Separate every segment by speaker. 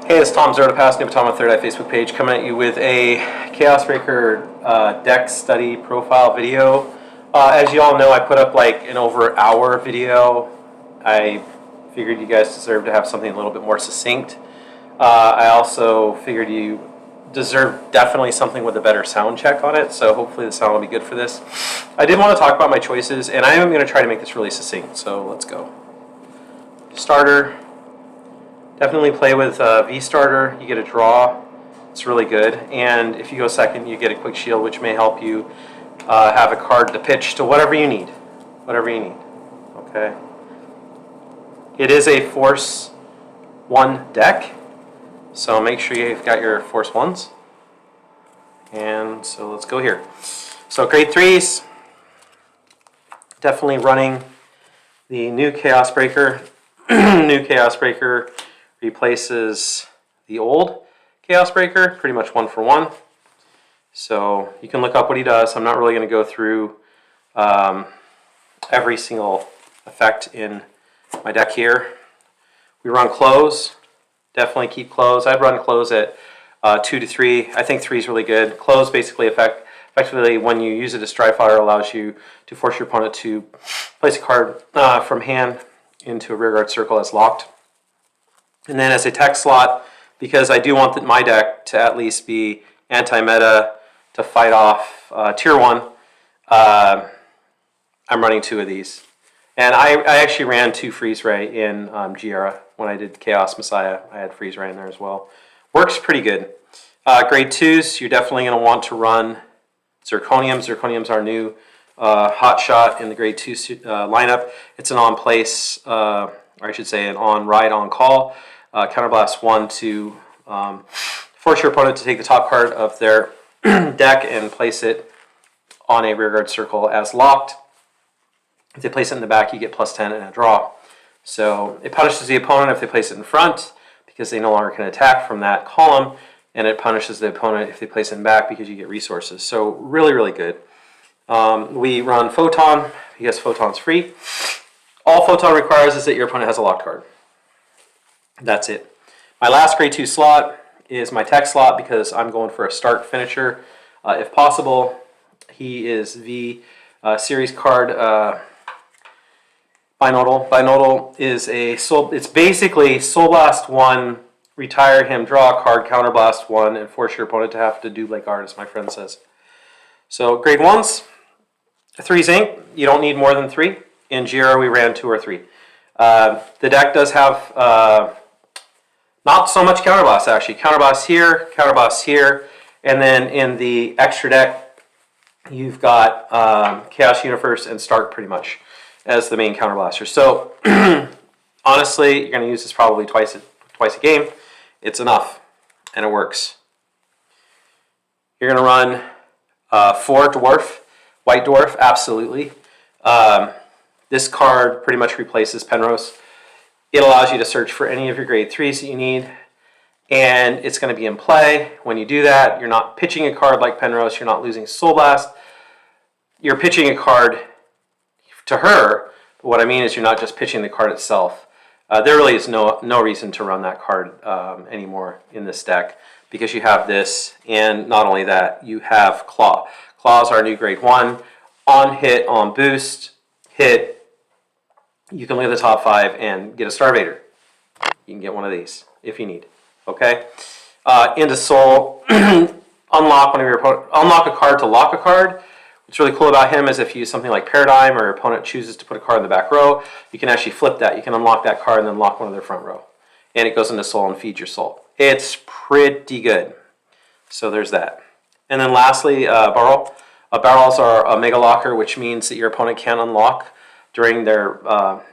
Speaker 1: Hey, it's Tom Zero to Pass, New Batama Third Eye Facebook page, coming at you with a Chaos Breaker deck study profile video. As you all know, I put up like an over hour video. I figured you guys deserve to have something a little bit more succinct. I also figured you deserve definitely something with a better sound check on it, so hopefully the sound will be good for this. I did want to talk about my choices, and I am going to try to make this really succinct, so let's go. Starter. Definitely play with V-Starter. You get a draw. It's really good. And if you go second, you get a quick shield, which may help you have a card to pitch to whatever you need. Whatever you need. Okay. It is a Force 1 deck, so make sure you've got your Force 1s. And so let's go here. So grade 3s. Definitely running the new Chaos Breaker. New Chaos Breaker replaces the old Chaos Breaker, pretty much 1-for-1. So you can look up what he does. I'm not really going to go through every single effect in my deck here. We run Close. Definitely keep Close. I'd run Close at 2 to 3. I think 3 is really good. Close basically effectively when you use it as dry fire allows you to force your opponent to place a card from hand into a rearguard circle as locked. And then as a tech slot, because I do want my deck to at least be anti-meta to fight off Tier 1, I'm running 2 of these. And I actually ran 2 Freeze Ray in Giera. When I did Chaos Messiah, I had Freeze Ray in there as well. Works pretty good. Grade 2s, you're definitely going to want to run Zirconium. Zirconium's our new hot shot in the grade 2 lineup. It's an on-place, or I should say an on-ride, on-call. Counterblast 1 to force your opponent to take the top card of their deck and place it on a rearguard circle as locked. If they place it in the back, you get +10 and a draw. So it punishes the opponent if they place it in front because they no longer can attack from that column, and it punishes the opponent if they place it in back because you get resources. So really, really good. We run Photon because Photon's free. All Photon requires is that your opponent has a locked card. That's it. My last grade 2 slot is my tech slot because I'm going for a start finisher if possible. He is the series card Binodal. Binodal is it's basically Soul Blast 1, retire him, draw a card, Counterblast 1, and force your opponent to have to do like art, as my friend says. So grade 1s, 3's ink, you don't need more than 3. In Giera we ran 2 or 3. The deck does have not so much Counterblast actually. Counterblast here, and then in the extra deck you've got Chaos Universe and Stark pretty much as the main Counterblaster. So honestly, you're going to use this probably twice a game. It's enough, and it works. You're going to run 4 Dwarf, White Dwarf, absolutely. This card pretty much replaces Penrose. It allows you to search for any of your grade 3s that you need, and it's going to be in play. When you do that, you're not pitching a card like Penrose, you're not losing Soul Blast. You're pitching a card to her, but what I mean is you're not just pitching the card itself. There really is no reason to run that card anymore in this deck because you have this, and not only that, you have Claw. Claw's our new grade 1. On hit, on boost, hit, you can look at the top 5 and get a Starvader. You can get one of these if you need. Okay? Into Soul, unlock a card to lock a card. What's really cool about him is if you use something like Paradigm or your opponent chooses to put a card in the back row, you can actually flip that. You can unlock that card and then lock one of their front row. And it goes into Soul and feeds your Soul. It's pretty good. So there's that. And then lastly, Barrel. Barrels are a Mega Locker, which means that your opponent can unlock during their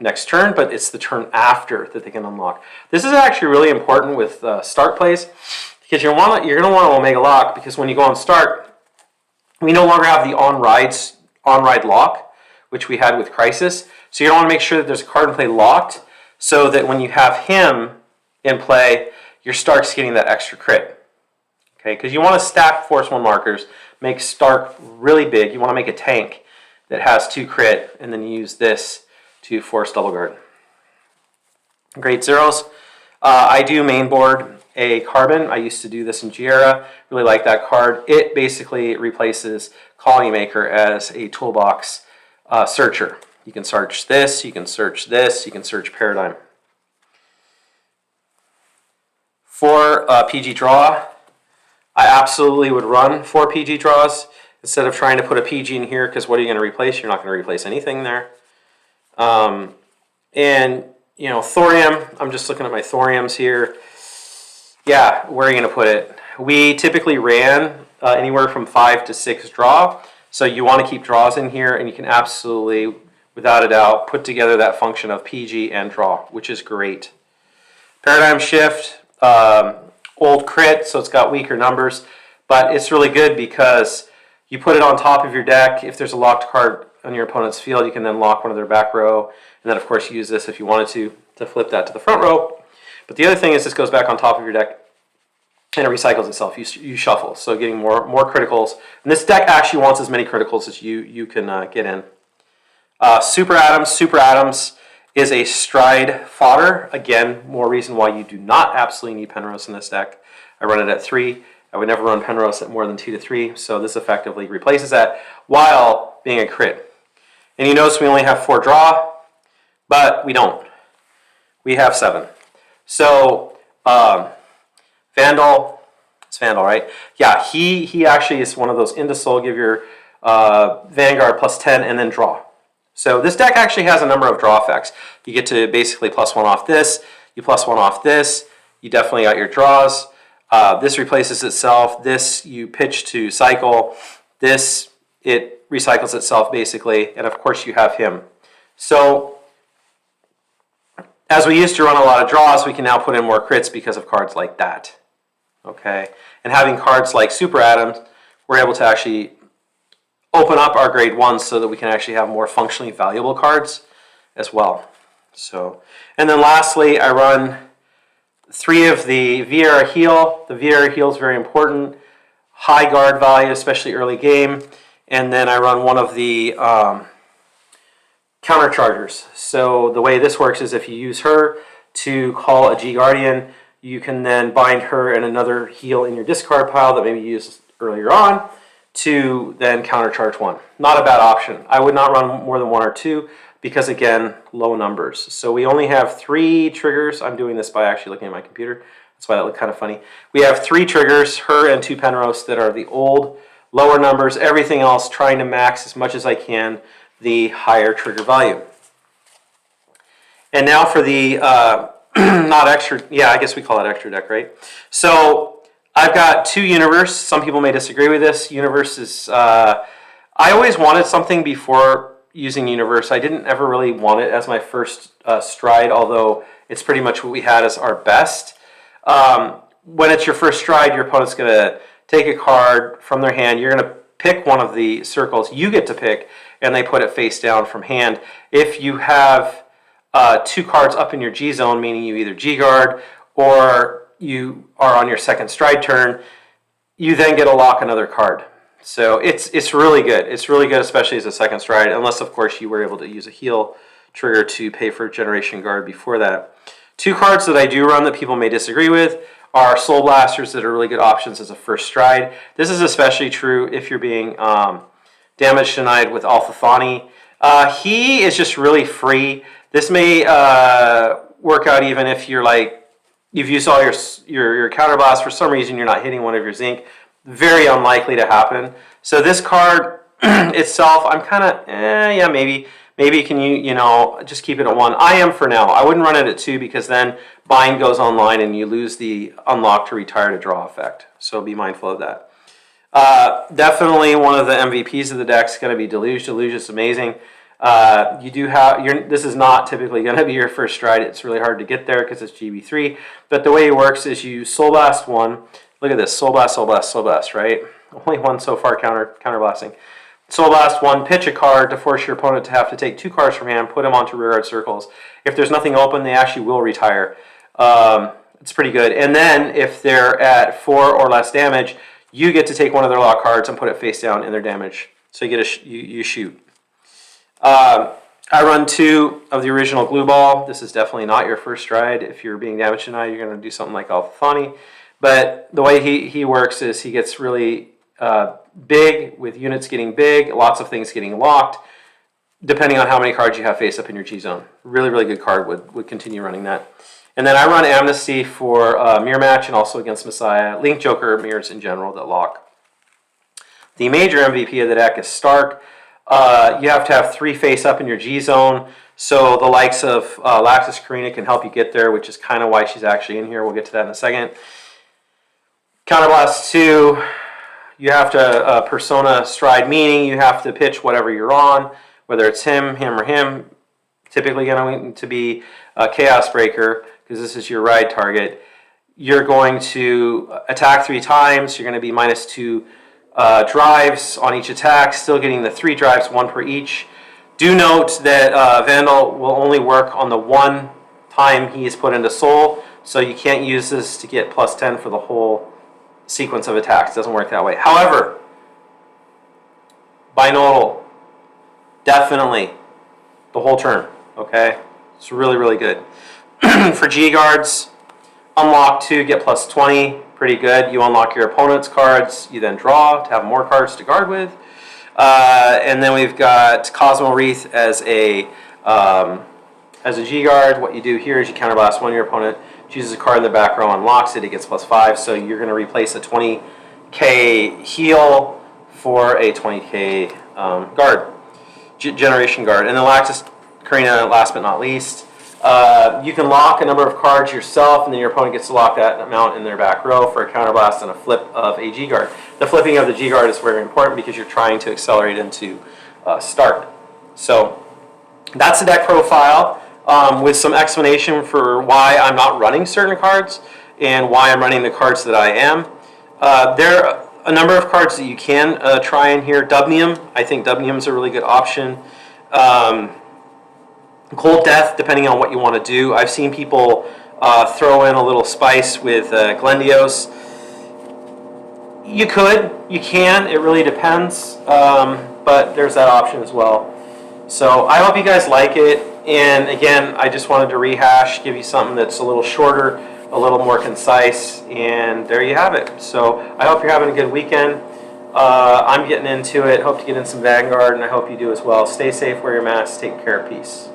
Speaker 1: next turn, but it's the turn after that they can unlock. This is actually really important with start plays because you're going to want to Omega Lock because when you go on start, we no longer have the on-ride lock, which we had with Crisis. So you don't want to make sure that there's a card in play locked so that when you have him in play, your Stark's getting that extra crit. Okay, because you want to stack Force 1 markers, make Stark really big. You want to make a tank that has 2 crit, and then you use this to force double guard. Grade 0s, I do main board a carbon. I used to do this in Giera. Really like that card. It basically replaces Colony Maker as a toolbox searcher. You can search this, you can search this, you can search Paradigm. For PG Draw, I absolutely would run 4 PG Draws instead of trying to put a PG in here, because what are you going to replace? You're not going to replace anything there. And, you know, thorium, I'm just looking at my thoriums here. Yeah, where are you going to put it? We typically ran anywhere from 5 to 6 draw. So you want to keep draws in here, and you can absolutely, without a doubt, put together that function of PG and draw, which is great. Paradigm Shift, old crit, so it's got weaker numbers, but it's really good because you put it on top of your deck. If there's a locked card on your opponent's field, you can then lock one of their back row, and then of course use this if you wanted to flip that to the front row. But the other thing is this goes back on top of your deck and it recycles itself. You shuffle, so getting more criticals. And this deck actually wants as many criticals as you can get in. Super Atoms is a stride fodder. Again, more reason why you do not absolutely need Penrose in this deck. I run it at 3. I would never run Penrose at more than 2 to 3, so this effectively replaces that while being a crit. And you notice we only have 4 draw, but we don't. We have 7. So Vandal, it's Vandal, right? Yeah, he actually is one of those into soul, give your Vanguard plus 10 and then draw. So this deck actually has a number of draw effects. You get to basically plus 1 off this, you plus 1 off this, you definitely got your draws. This replaces itself, this you pitch to cycle, this it recycles itself basically, and of course you have him. So as we used to run a lot of draws, we can now put in more crits because of cards like that. Okay, and having cards like Super Atoms, we're able to actually open up our grade 1s so that we can actually have more functionally valuable cards as well. So, and then lastly, I run 3 of the VR Heal. The VR Heal is very important. High guard value, especially early game. And then I run 1 of the counter chargers. So the way this works is if you use her to call a G Guardian, you can then bind her and another heal in your discard pile that maybe you used earlier on to then countercharge 1. Not a bad option. I would not run more than 1 or 2 because, again, low numbers. So we only have 3 triggers. I'm doing this by actually looking at my computer. That's why that looked kind of funny. We have 3 triggers, her and 2 Penrose, that are the old, lower numbers. Everything else trying to max as much as I can the higher trigger value. And now for the not extra, yeah, I guess we call it extra deck, right? So I've got 2 Universe. Some people may disagree with this. Universe is, I always wanted something before using Universe. I didn't ever really want it as my first stride, although it's pretty much what we had as our best. When it's your first stride, your opponent's going to take a card from their hand. You're going to pick one of the circles you get to pick, and they put it face down from hand. If you have 2 cards up in your G zone, meaning you either G guard or you are on your second stride turn, you then get to lock another card. So it's really good. It's really good, especially as a second stride, unless of course you were able to use a heal trigger to pay for Generation Guard before that. 2 cards that I do run that people may disagree with are Soul Blasters that are really good options as a first stride. This is especially true if you're being damage denied with Alpha Thani. He is just really free. This may work out even if you're like, you've used all your counterblast, for some reason you're not hitting one of your zinc. Very unlikely to happen. So this card itself, I'm kind of, yeah, maybe can you know, just keep it at 1. I am for now. I wouldn't run it at 2 because then bind goes online and you lose the unlock to retire to draw effect. So be mindful of that. Definitely one of the MVPs of the deck is going to be Deluge. Deluge is amazing. You do have this is not typically going to be your first stride. It's really hard to get there because it's GB3. But the way it works is you Soul Blast 1. Look at this, Soul Blast, Soul Blast, Soul Blast, right? Only 1 so far counterblasting. Soul Blast 1, pitch a card to force your opponent to have to take 2 cards from hand, put them onto rearguard circles. If there's nothing open, they actually will retire. It's pretty good. And then if they're at 4 or less damage, you get to take one of their lock cards and put it face down in their damage. So you get you shoot. I run 2 of the original glue ball. This is definitely not your first ride. If you're being damaged tonight, you're going to do something like Alfani. But the way he works is he gets really big, with units getting big, lots of things getting locked, depending on how many cards you have face up in your G-Zone. Really, really good card, would continue running that. And then I run Amnesty for mirror match and also against Messiah. Link Joker mirrors in general that lock. The major MVP of the deck is Stark. You have to have 3 face up in your G-Zone, so the likes of Laxus Karina can help you get there, which is kind of why she's actually in here. We'll get to that in a second. Counterblast 2, you have to persona stride, meaning you have to pitch whatever you're on, whether it's him, or him. Typically going to be a Chaos Breaker, because this is your ride target. You're going to attack 3 times. You're going to be -2 drives on each attack, still getting the 3 drives, 1 per each. Do note that Vandal will only work on the 1 time he is put into Soul, so you can't use this to get +10 for the whole sequence of attacks. It doesn't work that way. However, binodal, definitely the whole turn, okay? It's really, really good. For G-Guards, unlock 2, get +20. Pretty good. You unlock your opponent's cards. You then draw to have more cards to guard with. And then we've got Cosmo Wreath as a G-Guard. What you do here is you counterblast 1 of your opponent, chooses a card in the back row, unlocks it. It gets +5. So you're going to replace a 20k heal for a 20k guard, generation guard. And then Laxus Karina, last but not least. You can lock a number of cards yourself, and then your opponent gets to lock that amount in their back row for a counterblast and a flip of a G-Guard. The flipping of the G-Guard is very important because you're trying to accelerate into start. So that's the deck profile with some explanation for why I'm not running certain cards and why I'm running the cards that I am. There are a number of cards that you can try in here. Dubnium, I think Dubnium is a really good option. Cold Death, depending on what you want to do. I've seen people throw in a little spice with Glendios. You can, it really depends, but there's that option as well. So I hope you guys like it, and again, I just wanted to rehash, give you something that's a little shorter, a little more concise, and there you have it. So I hope you're having a good weekend. I'm getting into it, hope to get in some Vanguard, and I hope you do as well. Stay safe, wear your mask, take care, peace.